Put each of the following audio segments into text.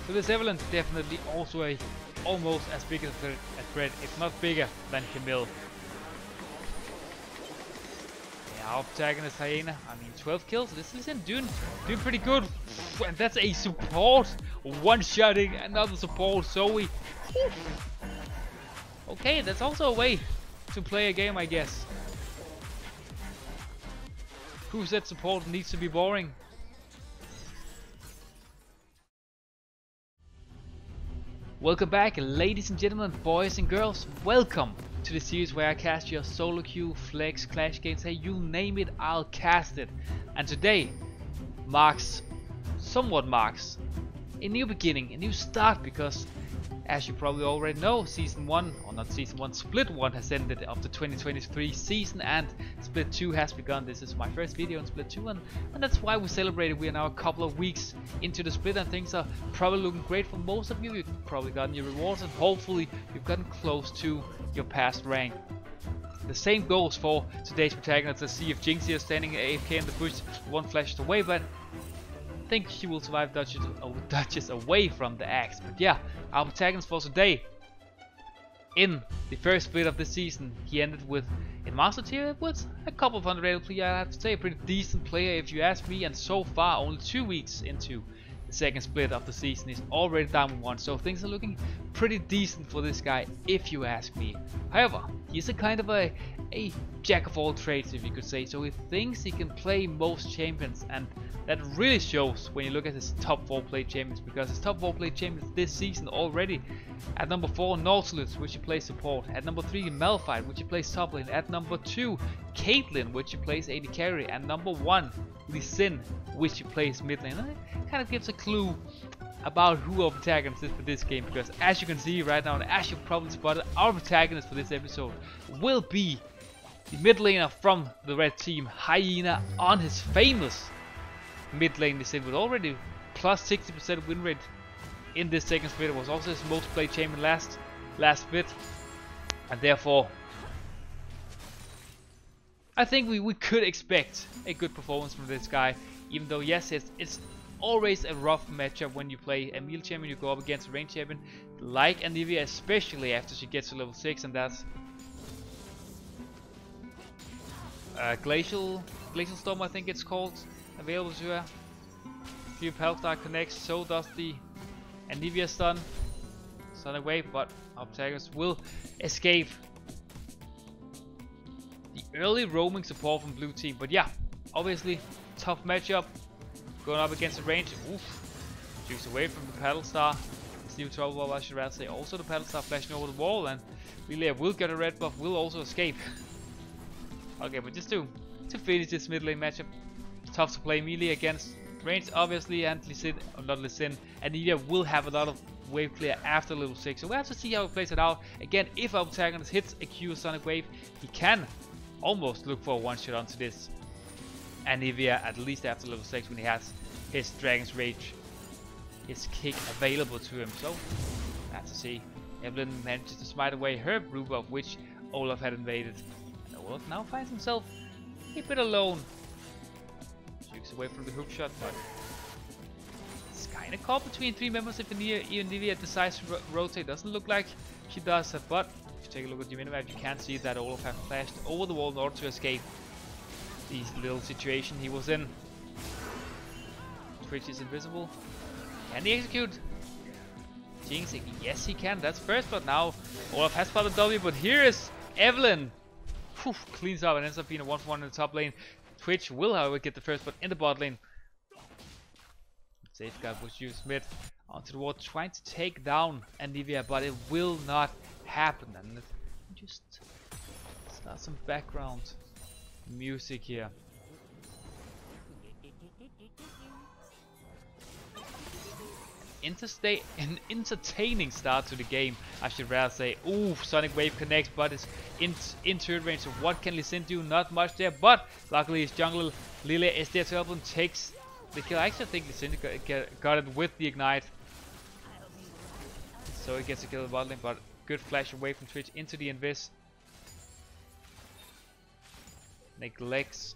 So this Evelyn definitely also a almost as big as a threat, if not bigger than Camille. Yeah, our protagonist Hiena, I mean 12 kills, this is doing pretty good. And that's a support, one-shotting another support, Zoe. Okay, that's also a way to play a game, I guess. Who said support needs to be boring? Welcome back, ladies and gentlemen, boys and girls. Welcome to the series where I cast your solo queue, flex, clash games, hey, you name it, I'll cast it. And today somewhat marks a new beginning, a new start, because as you probably already know, Season 1, or not Season 1, Split 1 has ended of the 2023 season and Split 2 has begun. This is my first video on Split 2 and that's why we celebrated. We are now a couple of weeks into the split and things are probably looking great for most of you. You've probably gotten your rewards and hopefully you've gotten close to your past rank. The same goes for today's protagonist. Let's see if Jinx here is standing AFK in the bush, one flashes away, but I think she will survive dodges away from the axe. But yeah, our protagonist for today, in the first split of the season, he ended with, in Master Tier, with a couple of underrated players. I have to say, a pretty decent player if you ask me, and so far, only 2 weeks into the second split of the season, he's already down 1, so things are looking pretty decent for this guy if you ask me. However, he's a kind of a jack of all trades, if you could say, so he thinks he can play most champions, and that really shows when you look at his top 4 played champions, because his top 4 played champions this season already: at number 4 Nautilus, which he plays support; at number 3 Malphite, which he plays top lane; at number 2 Caitlyn, which he plays AD carry; and number 1 Lee Sin, which he plays mid lane. And it kind of gives a clue about who our protagonist is for this game, because as you can see right now, and as you probably spotted, our protagonist for this episode will be the mid laner from the red team, Hiena, on his famous mid lane Lee Sin, with already plus 60% win rate in this second split. It was also his most played champion last split, and therefore I think we could expect a good performance from this guy, even though yes, it's always a rough matchup when you play a melee champion. You go up against a range champion like Anivia, especially after she gets to level 6, and that's Glacial Storm, I think it's called, available to her. Few Palstar connects, so does the Anivia stun, Sonic Wave, but our protagonist will escape the early roaming support from blue team. But yeah, obviously tough matchup, going up against the range. Oof, shoots away from the Palstar. It's new trouble ball, I should rather say. Also the Palstar flashing over the wall, and Milio will get a red buff, will also escape. Okay, but just to finish this mid lane matchup, tough to play melee against range, obviously, and Lee Sin, or not Lee Sin, Anivia will have a lot of wave clear after level 6, so we'll have to see how he plays it out. Again, if our protagonist hits a Q Sonic Wave, he can almost look for a one shot onto this Anivia, at least after level 6, when he has his Dragon's Rage, his kick available to him. So we'll have to see. Evelyn manages to smite away her blue buff, which Olaf had invaded, and Olaf now finds himself a bit alone. Shoots away from the hook shot, but it's kind of caught between 3 members if Anivia decides to rotate. Doesn't look like she does, but if you take a look at the minimap, you can see that Olaf has flashed over the wall in order to escape the little situation he was in. Twitch is invisible. Can he execute? Jinx, yes he can. That's first, but now Olaf has spotted W, but here is Evelyn. Whew, cleans up and ends up being a 1-for-1 in the top lane. Twitch will, however, get the first, but in the bot lane, Safeguard was used mid onto the wall, trying to take down Anivia, but it will not happen. And just start some background music here. An entertaining start to the game, I should rather say. Ooh, Sonic Wave connects, but it's in turret range, so what can Lee Sin do? Not much there, but luckily his jungler Lily is there to help him, takes the kill. I actually think Lee Sin got it with the ignite, so he gets a kill in the bot lane, but good flash away from Twitch into the invis. Neglects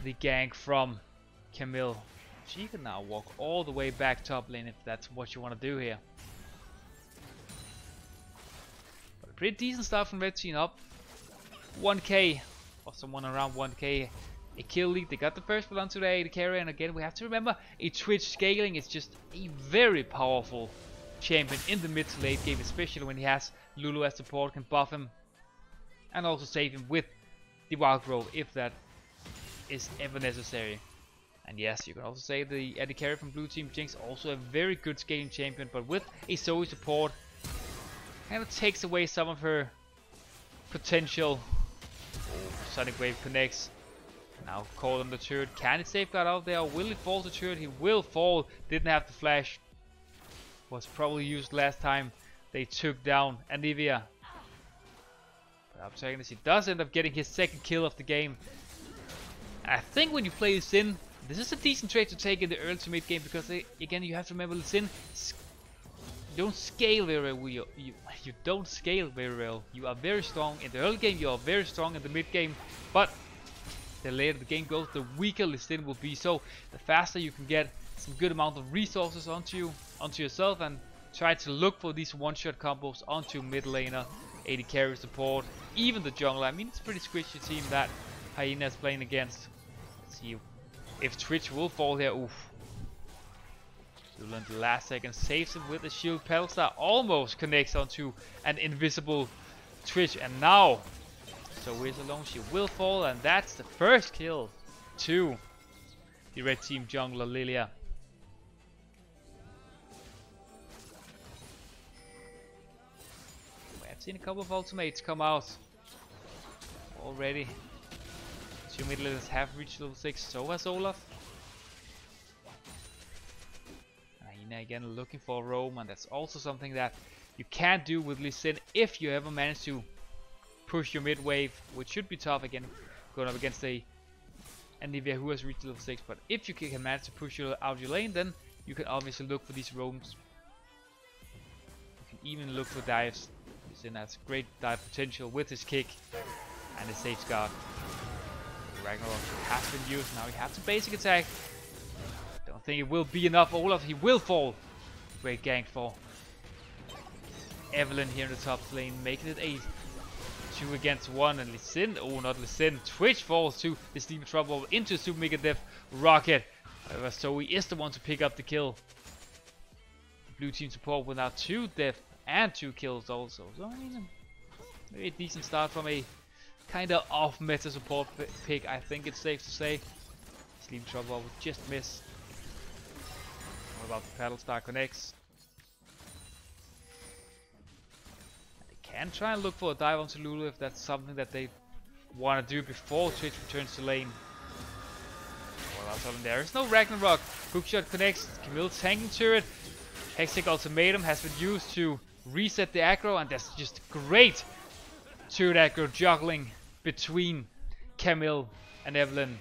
the gank from Camille. She can now walk all the way back top lane if that's what you want to do here. But a pretty decent start from Red Team, up 1k, or someone around 1k. A kill lead. They got the first blood onto the AD carry, and again we have to remember a Twitch scaling is just a very powerful champion in the mid to late game, especially when he has Lulu as support, can buff him and also save him with the wild growth if that is ever necessary. And yes, you can also say the AD carry from blue team Jinx, also a very good scaling champion, but with a Zoe support kind of takes away some of her potential. Oh, Sonic Wave connects. Now call on the turret. Can it safeguard out there, or will it fall to turret? He will fall. Didn't have the flash. Was probably used last time they took down Anivia. But after he does end up getting his second kill of the game. And I think when you play Sin, this is a decent trade to take in the early to mid game, because again you have to remember Sin, you don't scale very well. You don't scale very well. You are very strong in the early game. You are very strong in the mid game, but the later the game goes, the weaker Lissin will be. So the faster you can get some good amount of resources onto yourself, and try to look for these one-shot combos onto mid laner, AD carry support, even the jungler. I mean, it's a pretty squishy team that Hiena is playing against. Let's see if Twitch will fall here. Oof. Zula in the last second saves him with the shield. Pelstar almost connects onto an invisible Twitch, and now so is alone. She will fall, and that's the first kill to the red team jungler Lilia. We have seen a couple of ultimates come out already. Two mid laners have reached level 6, so has Olaf. Hiena again looking for a roam, and that's also something that you can't do with Lee Sin if you ever manage to push your mid wave, which should be tough again going up against a Anivia who has reached level 6. But if you can manage to push out your lane, then you can obviously look for these roams. You can even look for dives. Lee Sin has great dive potential with his kick and his safeguard. Ragnarok has been used. Now he has to basic attack. Don't think it will be enough. Olaf, he will fall. Great gank for Evelyn here in the top lane, making it a 2 against 1. And Lee Sin, oh not Lee Sin, Twitch falls to the Steam Trouble into Super Mega Death Rocket. However, Zoe is the one to pick up the kill. Blue team support with now 2 death and 2 kills also. So I mean, a decent start from a kind of off meta support pick, I think it's safe to say. Sleep Trouble would just miss. What about the Paddle Star connects? They can try and look for a dive onto Lulu if that's something that they want to do before Twitch returns to lane. Well, I'll tell them there is no Ragnarok. Hookshot connects. Camille tanking turret. Hextech Ultimatum has been used to reset the aggro, and that's just great turret aggro juggling between Camille and Evelyn.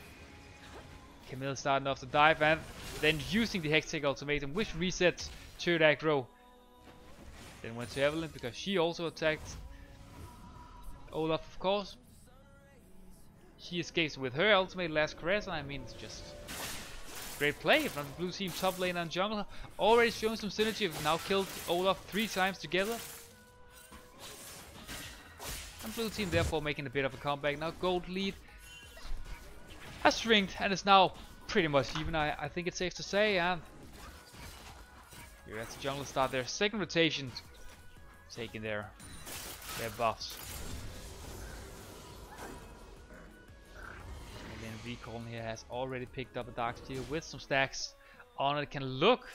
Camille starting off the dive and then using the Hextech Ultimatum, which resets turret aggro. Then went to Evelyn because she also attacked Olaf, of course. She escapes with her ultimate last caress, and I mean, it's just great play from the blue team top lane and jungler. Already showing some synergy. We've now killed Olaf 3 times together. And blue team therefore making a bit of a comeback. Now gold lead has shrinked and is now pretty much even, I think it's safe to say. And here as the jungler start their second rotation, taking their buffs. And then Recon here has already picked up a Dark Steel with some stacks on it. Can look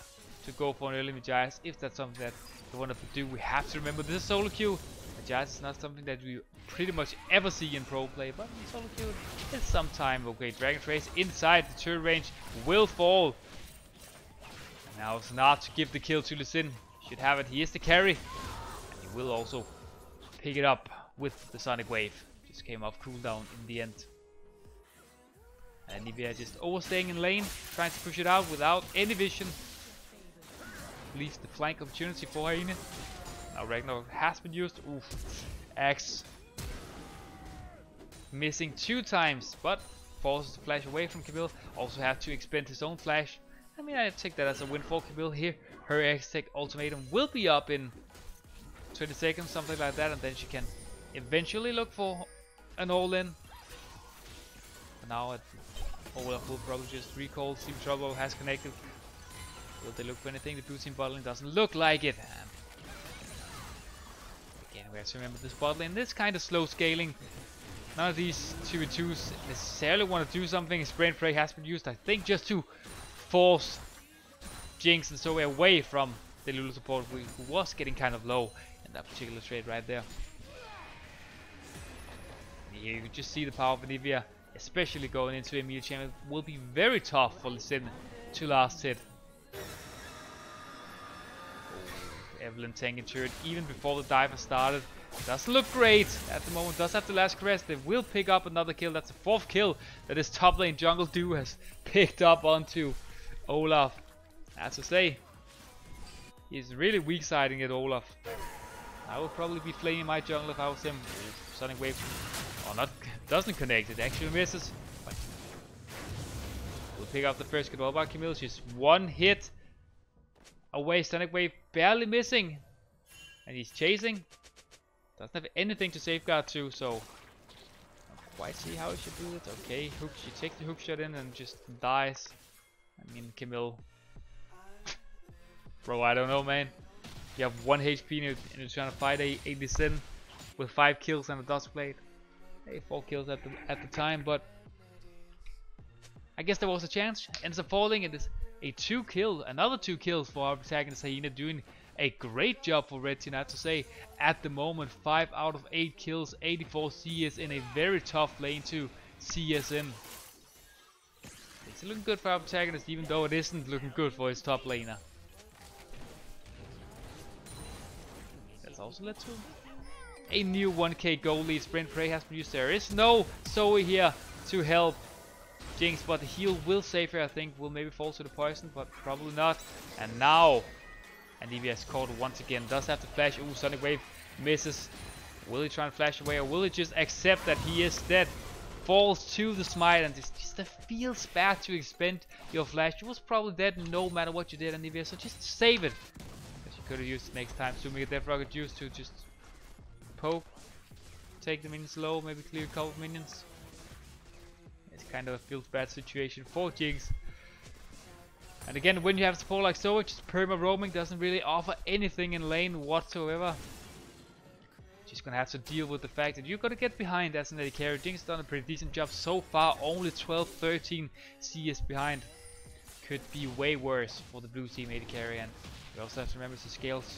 to go for an early Magias if that's something that they want to do. We have to remember this is solo queue. Magias is not something that we pretty much ever see in pro play, but in solo queue it's some time. Okay, Dragon Trace inside the turret range will fall. And now it's not to give the kill to Lee Sin. Should have it. He is the carry. And he will also pick it up with the Sonic Wave. Just came off cooldown in the end. And Nivea just overstaying in lane, trying to push it out without any vision. Leaves the flank opportunity for Hiena. Now Ragnarok has been used. Oof. Axe missing 2 times, but forces to flash away from Camille. Also have to expend his own flash. I mean, I take that as a win for Camille here. Her X-Tech ultimatum will be up in 20 seconds, something like that, and then she can eventually look for an all-in. Now Olaf will probably just recall. Team Trouble has connected. Will they look for anything? The blue team bottling doesn't look like it. And again, we have to remember this bottling. This kind of slow scaling. None of these 2v2s necessarily want to do something. Spray and Pray has been used, I think, just to force Jinx and Zoe away from the Lulu support, who was getting kind of low in that particular trade right there. Here you can just see the power of Anivia, especially going into a Milio champion. It will be very tough for Lee to last hit. Evelyn tanking turret even before the diver started. Doesn't look great at the moment. Does have the last caress. They will pick up another kill. That's the 4th kill that his top lane jungle duo has picked up onto Olaf. As I say, he's really weak siding it, Olaf. I would probably be flaming my jungle if I was him. Sonic Wave, oh, not doesn't connect. It actually misses. But we'll pick up the first kill by Camille. Just one hit away. Sonic Wave barely missing, and he's chasing. Doesn't have anything to safeguard to, so don't quite see how he should do it. Okay, hook. She takes the hook shot in and just dies. I mean, Camille. Bro, I don't know, man. You have 1 HP and you're trying to fight a Lee Sin with 5 kills and a Dust Blade. Hey, 4 kills at the time, but I guess there was a chance. Ends up falling. It is a 2 kill, another 2 kills for our protagonist Hiena, doing a great job for Red Team, I have to say. At the moment, 5 out of 8 kills, 84 CS in a very tough lane to CS in. It's looking good for our protagonist, even though it isn't looking good for his top laner. That's also led to a new 1k goal lead. Sprint Prey has been used. There is no Zoe here to help Jinx, but the heal will save her, I think. Will maybe fall to the poison, but probably not. And now Anivia is caught once again. Does have to flash. Ooh, Sonic Wave misses. Will he try and flash away, or will he just accept that he is dead? Falls to the smite, and just feels bad to expend your flash. You was probably dead no matter what you did, Anivia, so just save it. Because you could have used it next time. Assuming a Death Rocket juice to just poke, take the minions low, maybe clear a couple of minions. It's kind of a feels bad situation for Jinx. And again, when you have support like Zoe, just perma roaming doesn't really offer anything in lane whatsoever. Just gonna have to deal with the fact that you're gonna get behind as an AD carry. Jinx done a pretty decent job so far, only 12-13 CS behind. Could be way worse for the blue team AD carry, and you also have to remember she scales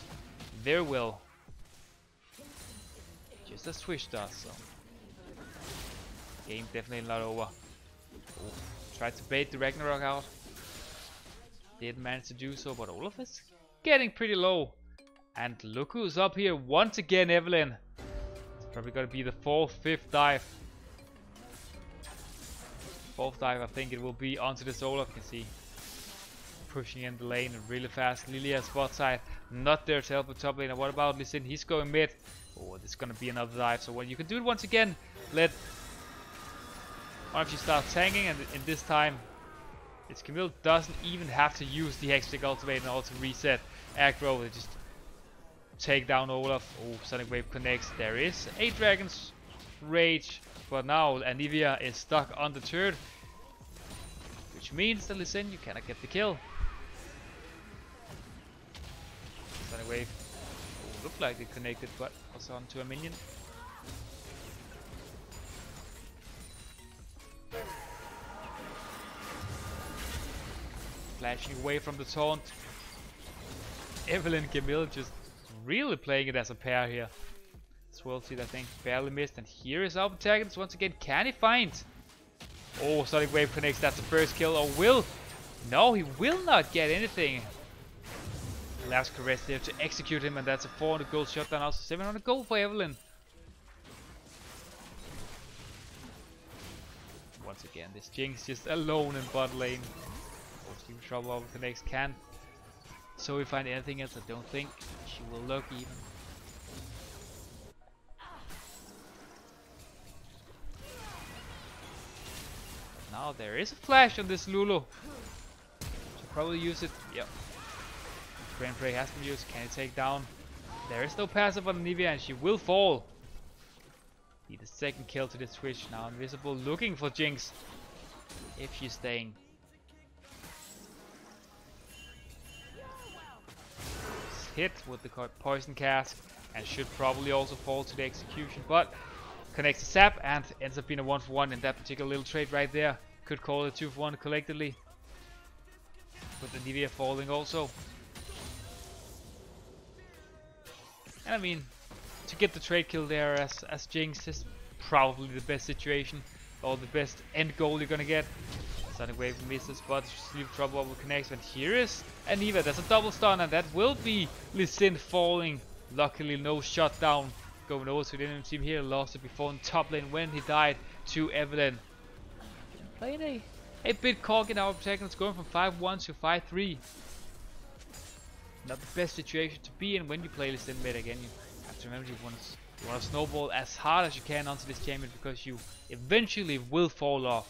very well. Just as Swish does, so. Game definitely not over. Ooh, tried to bait the Ragnarok out. Didn't manage to do so, but Olaf is getting pretty low. And look who's up here once again, Evelyn. It's probably gonna be the 4th, 5th dive. 4th dive, I think it will be onto this Olaf. You can see pushing in the lane really fast. Lilia spot side, not there to help the top laner. What about Lee Sin? He's going mid. Oh, this is gonna be another dive. So when you can do it once again, let one of you start tanking, and in this time it's Camille doesn't even have to use the Hextech ultimate in order to reset aggro. They just take down Olaf. Oh, Sonic Wave connects. There is a Dragon's Rage, but now Anivia is stuck on the turret, which means that Lee Sin, you cannot get the kill. Sonic Wave, oh, looked like it connected, but was onto a minion. Flashing away from the taunt. Evelyn and Camille just really playing it as a pair here. Swirl Seed, I think, barely missed, and here is our protagonist once again. Can he find? Oh, Sonic Wave connects. That's the first kill. Or will? No, he will not get anything. Last caress there to execute him, and that's a 400 gold shutdown. Also 700 gold for Evelyn. Once again, this Jinx just alone in bot lane. Team Trouble over the next can. So we find anything else, I don't think she will look even. Now there is a flash on this Lulu. Should probably use it. Yep. Brain Prey has been used. Can he take down? There is no passive on Nivea and she will fall. Need the second kill to the Twitch. Now Invisible looking for Jinx. If she's staying. Hit with the poison cask and should probably also fall to the execution, but connects the Supp and ends up being a 1-for-1 in that particular little trade right there. Could call it 2-for-1 collectively, with the Nivea falling also. And I mean, to get the trade kill there as Jinx is probably the best situation or the best end goal you're gonna get. Sonic Wave misses, but Sleep Trouble connects. And here is Aniva. There's a double stun, and that will be Lee Sin falling. Luckily, no shutdown going over to the enemy team here. Lost it before in top lane when he died to Evelyn. Playing a bit cocky in our protagonist, going from 5-1 to 5-3. Not the best situation to be in when you play Lee Sin mid again. You have to remember you want to snowball as hard as you can onto this champion because you eventually will fall off.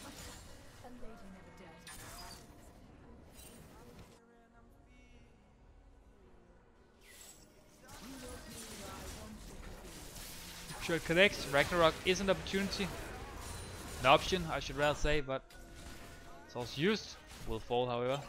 Sure it connects. Ragnarok is an opportunity. An option, I should rather say, but it's also used. Will fall, however.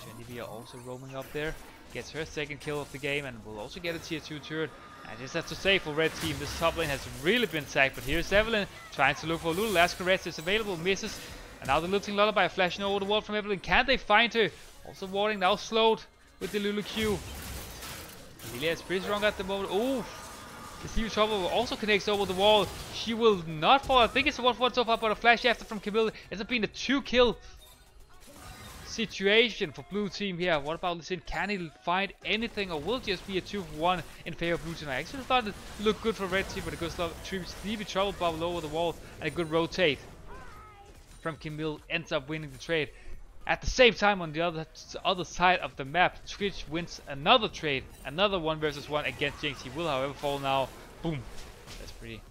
Genivia also roaming up there. Gets her second kill of the game and will also get a tier 2 turret. I just have to say for red team, this top lane has really been tagged. But here's Evelyn trying to look for Lulu. Last caress is available, misses. And now the Lilting Lullaby flashing over the wall from Evelyn. Can they find her? Also warding now slowed with the Lulu Q. Milio is pretty strong at the moment. Ooh. The Stevie Trouble also connects over the wall. She will not fall. I think it's a 1-for-1 so far, but a flash after from Camille. It's been a 2-kill situation for blue team here. What about Lee Sin? Can he find anything, or will it just be a 2-for-1 in favor of blue team? I actually thought it looked good for red team, but a good Stevie Trouble bubble over the wall and a good rotate from Camille ends up winning the trade. At the same time, on the other side of the map, Twitch wins another trade, another 1 versus 1 against Jinx. He will, however, fall now. Boom. That's pretty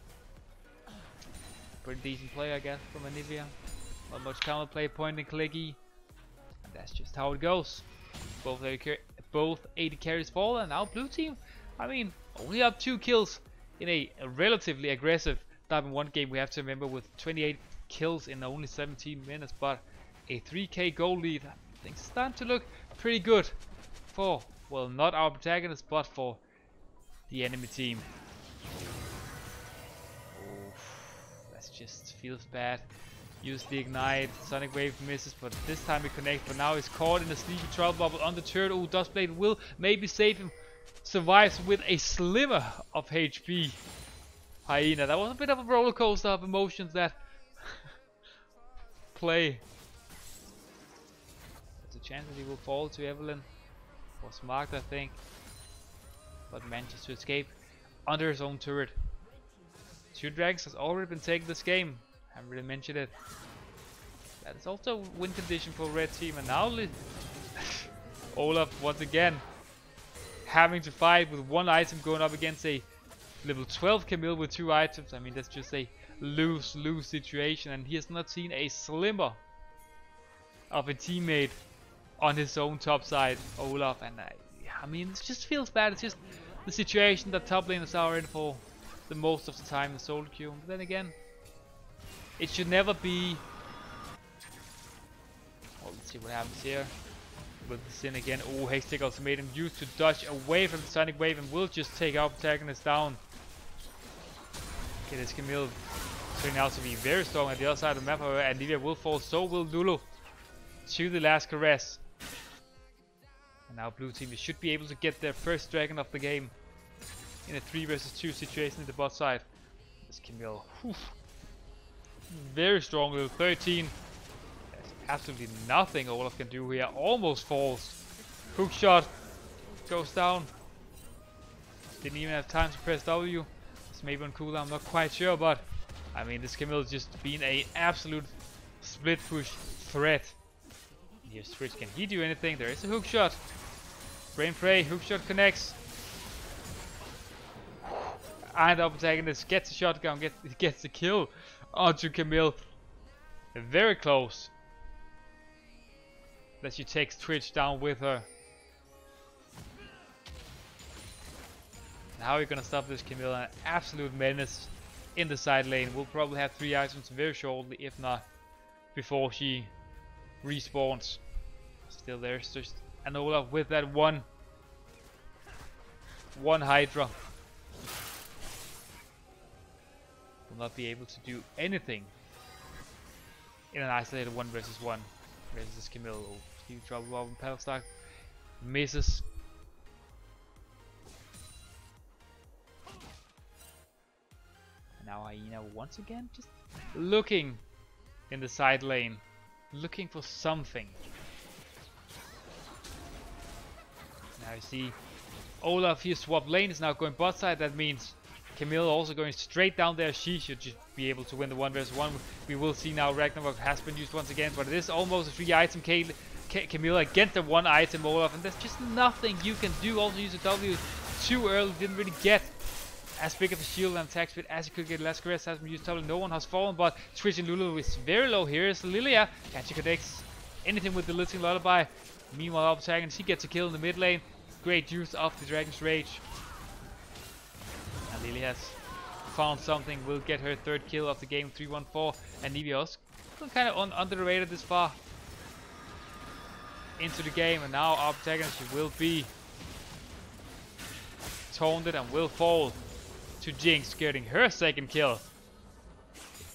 decent play, I guess, from Anivia. Not much counterplay, point and clicky, and that's just how it goes. Both AD carries fall, and now blue team, I mean, only up 2 kills in a relatively aggressive Diamond 1 game. We have to remember with 28 kills in only 17 minutes, but a 3k goal lead. Things start to look pretty good for, well, not our protagonist, but for the enemy team. Oh, that just feels bad. Use the ignite. Sonic Wave misses, but this time we connect. But now he's caught in a Sleepy Trouble bubble on the turret. Oh, Dustblade will maybe save him. Survives with a sliver of HP. Hiena. That was a bit of a roller coaster of emotions, that play. Chance that he will fall to Evelyn was marked, I think, but manages to escape under his own turret. 2 dragons has already been taken this game. Haven't really mentioned it. That is also a win condition for red team, and now Olaf once again having to fight with 1 item going up against a level 12 Camille with 2 items. I mean, that's just a lose-lose situation, and he has not seen a slimmer of a teammate on his own top side, Olaf, and I mean, it just feels bad. It's just the situation that top laners are in for the most of the time in solo queue. But then again, it should never be. Well, let's see what happens here with the Sin again. Oh, Hextech Ultimatum used to dodge away from the Sonic Wave and will just take our protagonist down. Okay, this Camille turning out to be very strong at the other side of the map, however, and Nivea will fall, so will Lulu to the last caress. And now blue team should be able to get their first dragon of the game in a 3 versus 2 situation in the bot side. This Camille, very strong, level 13. There's absolutely nothing Olaf can do here. Almost falls. Hook shot goes down. Didn't even have time to press W. It's maybe on cooldown, I'm not quite sure, but I mean, this Camille has just been an absolute split push threat. Here's Twitch. Can he do anything? There is a hook shot. Brain Prey, hook shot connects. And the protagonist gets a shotgun, gets the kill onto Camille. very close that she takes Twitch down with her. How are you gonna stop this Camilla? An absolute menace in the side lane. We'll probably have 3 items very shortly, if not before she respawns. Still there's just an Olaf with that one Hydra. Will not be able to do anything in an isolated 1 versus 1 versus this Camille. Huge trouble over Paddle Stock. Misses. Now Hiena once again just looking in the side lane, looking for something. Now you see Olaf here swap lane, is now going bot side. That means Camille also going straight down there. She should just be able to win the 1 versus 1. We will see now Ragnarok has been used once again, but it is almost a 3 item Camille against the 1 item Olaf, and there's just nothing you can do. Also use a W too early, didn't really get as big of a shield and attack speed as you could get. Lascaris has been used totally. No one has fallen, but Twitch and Lulu is very low. Here is Lilia, and she connects anything with the Lilting Lullaby. Meanwhile, Uptagon, she gets a kill in the mid lane. Great use of the Dragon's Rage. And Lily has found something. Will get her 3rd kill of the game, 3-1-4. And Niveos kind of under the radar this far into the game. And now Uptagon, she will be taunted and will fall to Jinx, getting her 2nd kill,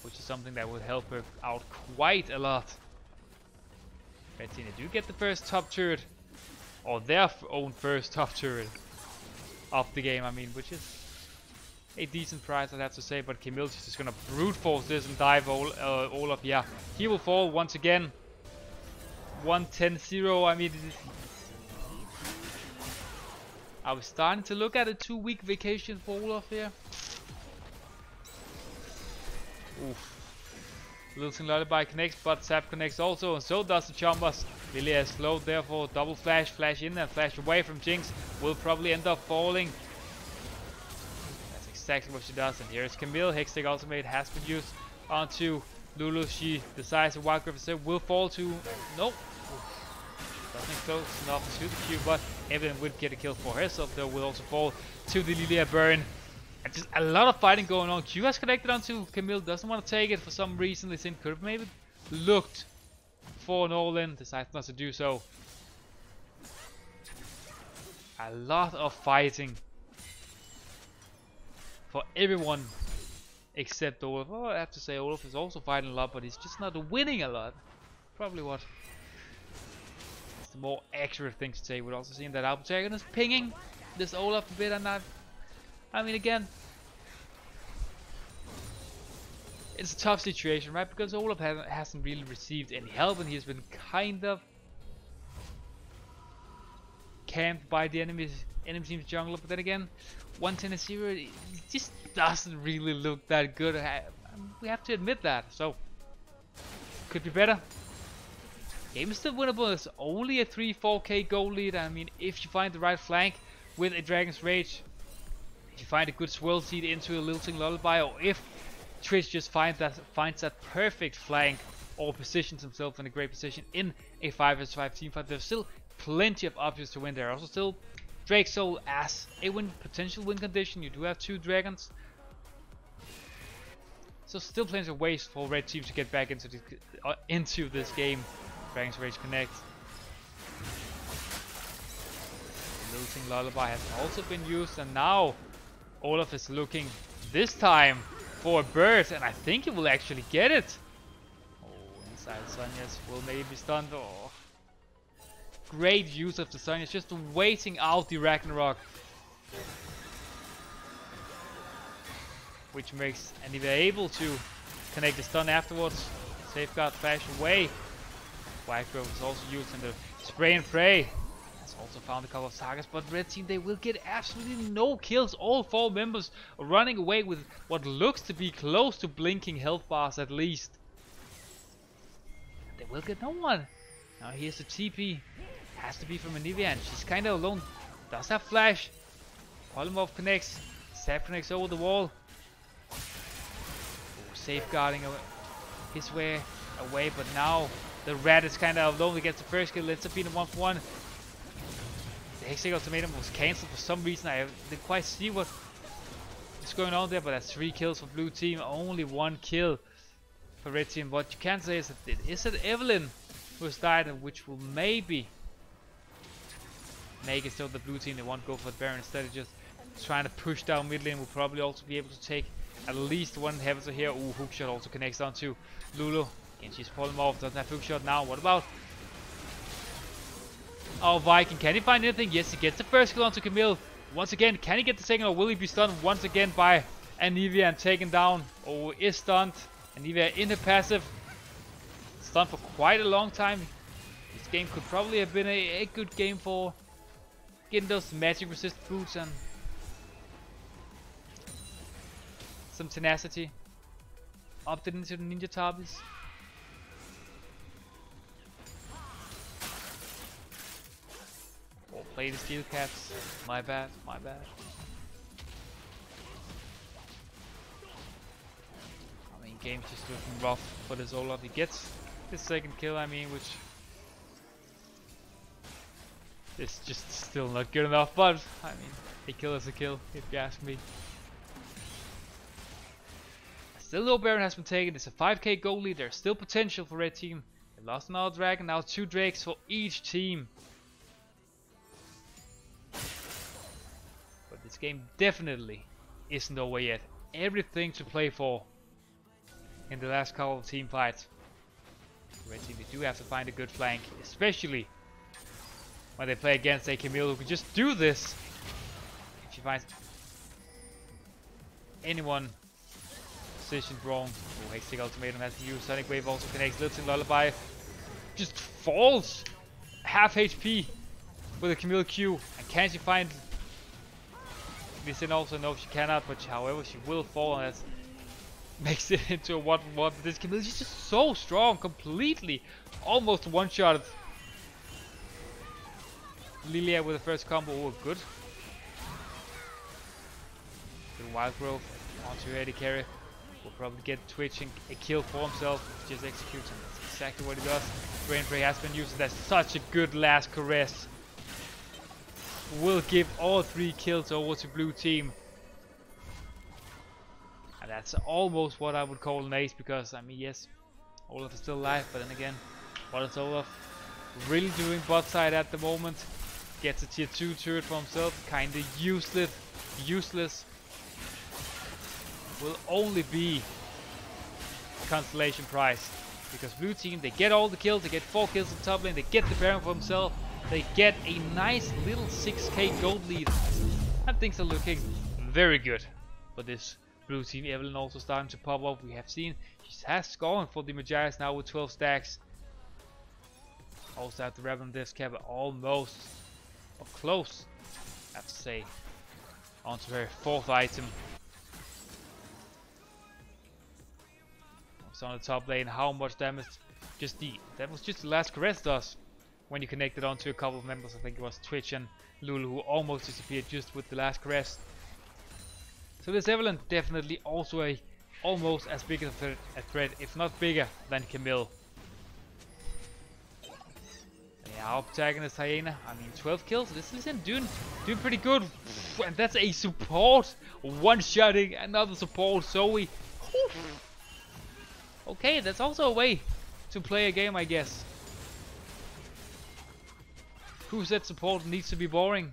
which is something that will help her out quite a lot. Red team do get the first top turret, or their own first top turret of the game, I mean, which is a decent price, I'd have to say. But Camille is just gonna brute force this and dive Olaf. Yeah, he will fall once again. 1-10-0. I mean, I was starting to look at a 2-week vacation for Olaf here. Oof. Lilting Lullaby connects, but Supp connects also, and so does the Chombers. Milio is slow, therefore double flash, flash in and flash away from Jinx. Will probably end up falling. That's exactly what she does. And here's Camille. Hextech ultimate has been used onto Lulu. She decides a Wild Griffin will fall to... Nope. Nothing close enough to the Q, but Evelyn would get a kill for herself, though will also fall to the Lilia burn. And just a lot of fighting going on. Q has connected onto Camille, doesn't want to take it for some reason. They think could have maybe looked for an all-in, decides not to do so. A lot of fighting for everyone except Olaf. Oh, I have to say Olaf is also fighting a lot, but he's just not winning a lot. Probably what is the more accurate thing to say. We're also seeing that Alputagon is pinging this Olaf a bit, and I mean, again, it's a tough situation, right? Because Olaf hasn't really received any help, and he's been kind of camped by the enemy team's jungler. But then again, 1-10-0, it just doesn't really look that good. We have to admit that. So, could be better. Game is still winnable. It's only a 3-4k goal lead. I mean, if you find the right flank with a Dragon's Rage, if you find a good swirl seed into a Lilting Lullaby, or if Trish just finds that perfect flank or positions himself in a great position in a 5 vs 5 team fight, there's still plenty of options to win there. Also still Drake Soul as a potential win condition. You do have 2 dragons, so still plenty of ways for red teams to get back into this game. Dragon's Rage connect. Lilting Lullaby has also been used, and now Olaf is looking this time for a bird, and I think he will actually get it. Oh, inside Sonya's will maybe be stunned. Oh, great use of the Sonya's, just waiting out the Ragnarok, which makes Anivia able to connect the stun afterwards. Safeguard flash away. White Grove is also used in the spray and pray. Has also found a couple of targets, but red team, they will get absolutely no kills. All 4 members are running away with what looks to be close to blinking health bars at least. They will get no one. Now here's the TP. Has to be from Anivia, and she's kind of alone. Does have flash. Polymorph connects. Supp connects over the wall. Oh, safeguarding his way away, but now the rat is kind of alone against the first kill. Ends up being a 1-for-1. The Hexagon Ultimatum was cancelled for some reason. I didn't quite see what is going on there, but that's 3 kills for blue team, only 1 kill for red team. What you can say is that it isn't Evelyn who has died, which will maybe make it so the blue team they won't go for the Baron. Instead of just trying to push down mid lane, will probably also be able to take at least one Heavens here. Ooh, hookshot also connects on to Lulu. Again, she's pulling him off, doesn't have hookshot now. What about our Viking? Can he find anything? Yes, he gets the first kill onto Camille. Once again, can he get the second, or will he be stunned once again by Anivia and taken down? Oh, is stunned. Anivia in the passive. Stunned for quite a long time. This game could probably have been a good game for getting those magic resist boots and some tenacity. Opted into the Ninja Tabis. Or play the steel caps. My bad, my bad. I mean, game's just looking rough for this Olaf. He gets his second kill, I mean, which is just still not good enough, but I mean, a kill is a kill, if you ask me. Still no Baron has been taken. It's a 5k goal lead. There's still potential for red team. They lost another dragon, now 2 drakes for each team. But this game definitely isn't over yet. Everything to play for in the last couple of team fights. Red team, they do have to find a good flank, especially when they play against a Camille who can just do this. If she finds anyone positioned wrong. Oh, Hextech Ultimatum has been used. Sonic Wave also connects. Lilting Lullaby just falls half HP with a Camille Q. And can she find this in? Also, no, she cannot, but however, she will fall, and that makes it into a 1-1. This Camille is just so strong, completely almost one-shotted Lilia with the first combo. Oh, good. Good wild growth onto her AD carry. Will probably get twitching a kill for himself. Just executes, and that's exactly what he does. Brain Prey has been used. That's such a good last caress. Will give all 3 kills over to blue team. And that's almost what I would call an ace, because I mean, yes, Olaf is still alive, but then again, what is Olaf really doing bot side at the moment? Gets a tier 2 turret for himself, kinda useless. Will only be consolation prize, because blue team, they get all the kills, they get 4 kills in top lane, they get the Baron for himself, they get a nice little 6k gold lead, and things are looking very good for this blue team. Evelyn also starting to pop up. We have seen she has gone for the Magias now with 12 stacks. Also have the Rebel Death Cap almost, or close, I have to say, onto her 4th item. So on the top lane, how much damage that was just the last caress does when you connect it onto a couple of members. I think it was Twitch and Lulu who almost disappeared just with the last caress. So this Evelyn definitely also almost as big a threat, if not bigger than Camille. Yeah, our protagonist Hiena, I mean 12 kills, this is him doing pretty good. And that's a support, one-shotting another support, Zoe. Okay, that's also a way to play a game, I guess. Who said support needs to be boring?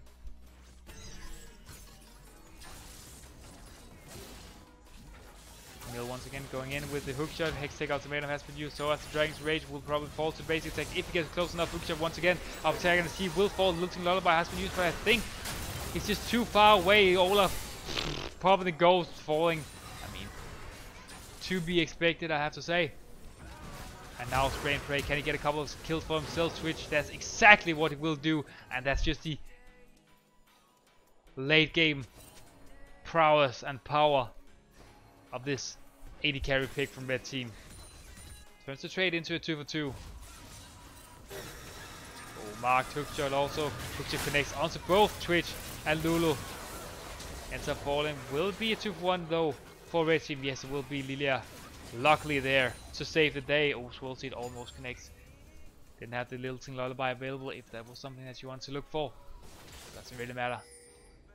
Camille once again going in with the hookshot. Hextech Ultimatum has been used, so as the Dragon's Rage will probably fall to basic attack if he gets close enough. Hookshot once again. Our protagonist, he will fall. Lilting Lullaby has been used, but I think it's just too far away. Olaf popping the ghost, falling. I mean, to be expected, I have to say. And now Spray and Pray, can he get a couple of kills for himself? Switch, that's exactly what he will do, and that's just the late game prowess and power of this AD carry pick from red team. Turns the trade into a 2-for-2. Oh, marked hookshot also. Hookshot connects onto both Twitch and Lulu. Ends up falling. Will it be a 2-for-1 though for red team? Yes, it will be. Lilia Luckily there to save the day. Oh, Swirl Seed almost connects. Didn't have the Lilting Lullaby available if that was something that you want to look for. Doesn't really matter.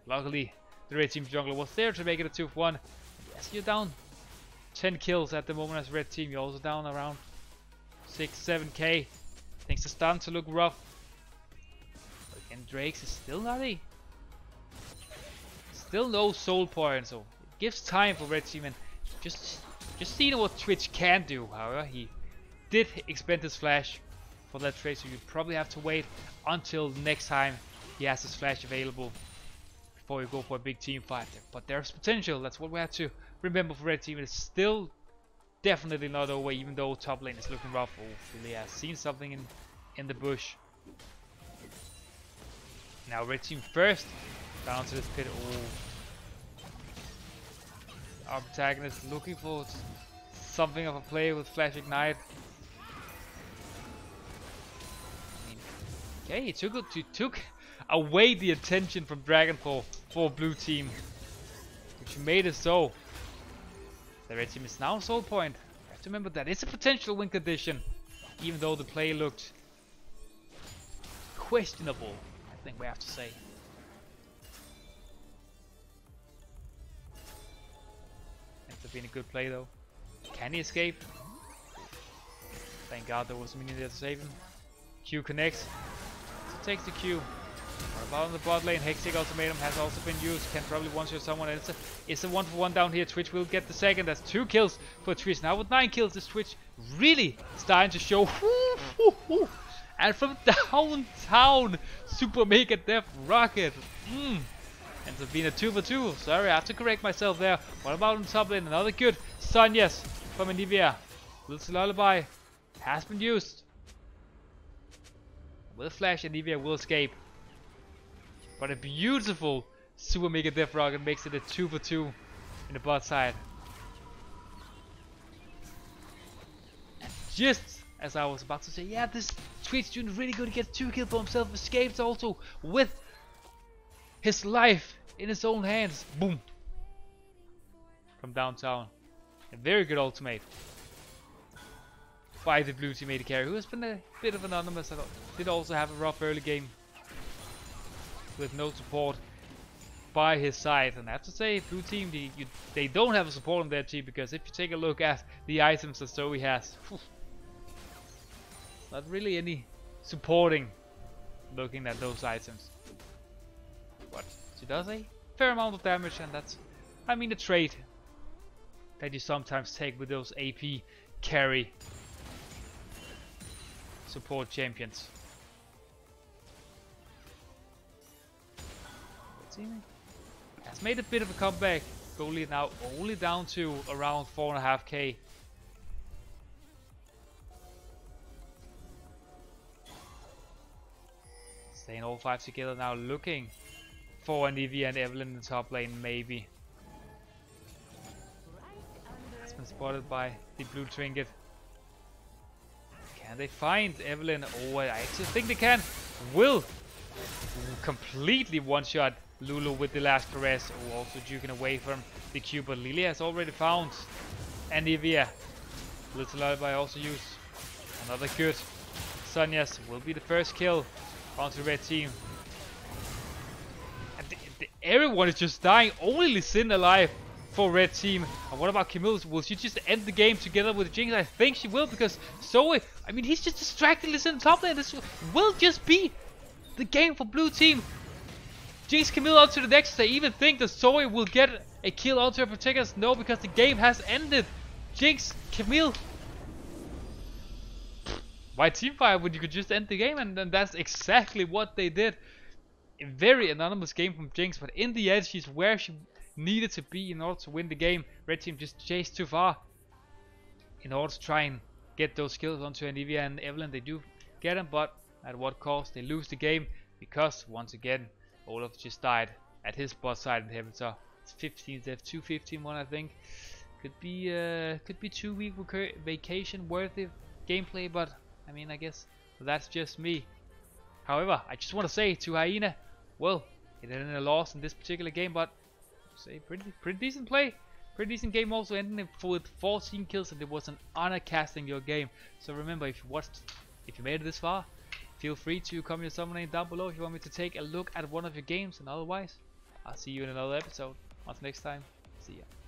Luckily, the red team jungler was there to make it a 2-1. Yes, you're down 10 kills at the moment as red team. You're also down around 6-7k. Things are starting to look rough. But again, Drake's is still not a... Still no soul point, so it gives time for red team, and just seeing what Twitch can do. However, he did expend his flash for that trade, so you probably have to wait until next time he has his flash available before you go for a big team fight. But there's potential. That's what we have to remember for red team. It's still definitely not over, even though top lane is looking rough. Oh, Milio has seen something in the bush. Now red team first down to this pit. Oh, our protagonist looking for something of a play with Flash Ignite. I mean, okay, he took away the attention from Dragon for blue team, which made it so. The red team is now soul point. You have to remember that it's a potential win condition, even though the play looked questionable, I think we have to say. Ends up being a good play though. Can he escape? Thank God there was a minion there to save him. Q connects. So takes the Q. What about on the bot lane? Hextech ultimatum has also been used. Can probably one-shot someone. And it's a 1-for-1 down here. Twitch will get the second. That's 2 kills for Twitch. Now with 9 kills, this Twitch really starting to show. And from downtown, Super Mega Death Rocket. Ends up being a 2-for-2. Sorry, I have to correct myself there. What about on top lane? Another good Sonyas from Anivia. Little Lullaby has been used. With Flash, Anivia will escape. But a beautiful Super Mega Death Rocket makes it a 2-for-2 in the bot side. And just as I was about to say, yeah, this Twitch doing really good. He gets 2 kills for himself. Escapes also with his life in his own hands. Boom. From downtown. A very good ultimate by the blue team AD carry, who has been a bit of anonymous. Did also have a rough early game with no support by his side. And I have to say, blue team, they don't have a support on their team, because if you take a look at the items that Zoe has, not really any supporting looking at those items. But she does a fair amount of damage, and that's, I mean, a trait that you sometimes take with those AP carry support champions. Has made a bit of a comeback. Goalie now only down to around 4.5k. Staying all 5 together now, looking for Anivia and Evelyn in the top lane, maybe. Has been spotted by the blue trinket. Can they find Evelyn? Oh, I actually think they can. Will completely one-shot Lulu with the last caress. Oh, also juking away from the Q, but Lily has already found Anivia. Little Lullaby also used. Another good Sonyas will be the first kill onto the red team. And everyone is just dying. Only Lee Sin alive for red team. And what about Camille? Will she just end the game together with Jinx? I think she will, because Zoe, I mean, he's just distracting Lee Sin top lane. This will just be the game for blue team. Jinx Camille onto the next. They even think that Zoe will get a kill onto her protagonist. No, because the game has ended. Jinx Camille. Why teamfight when you could just end the game? And then that's exactly what they did. A very anonymous game from Jinx, but in the end she's where she needed to be in order to win the game. Red team just chased too far in order to try and get those kills onto Anivia and Evelyn. They do get them, but at what cost? They lose the game because once again Olaf just died at his bot side in heaven. So it's 15th, they have 2-15-1, I think. Could be 2-week vacation worthy gameplay, but I mean, I guess that's just me. However, I just want to say to Hiena, well, it ended in a loss in this particular game, but say pretty decent play. Pretty decent game also, ending with 14 kills, and it was an honor casting your game. So remember, if you made it this far, feel free to comment your summon name down below if you want me to take a look at one of your games, and otherwise, I'll see you in another episode. Until next time, see ya.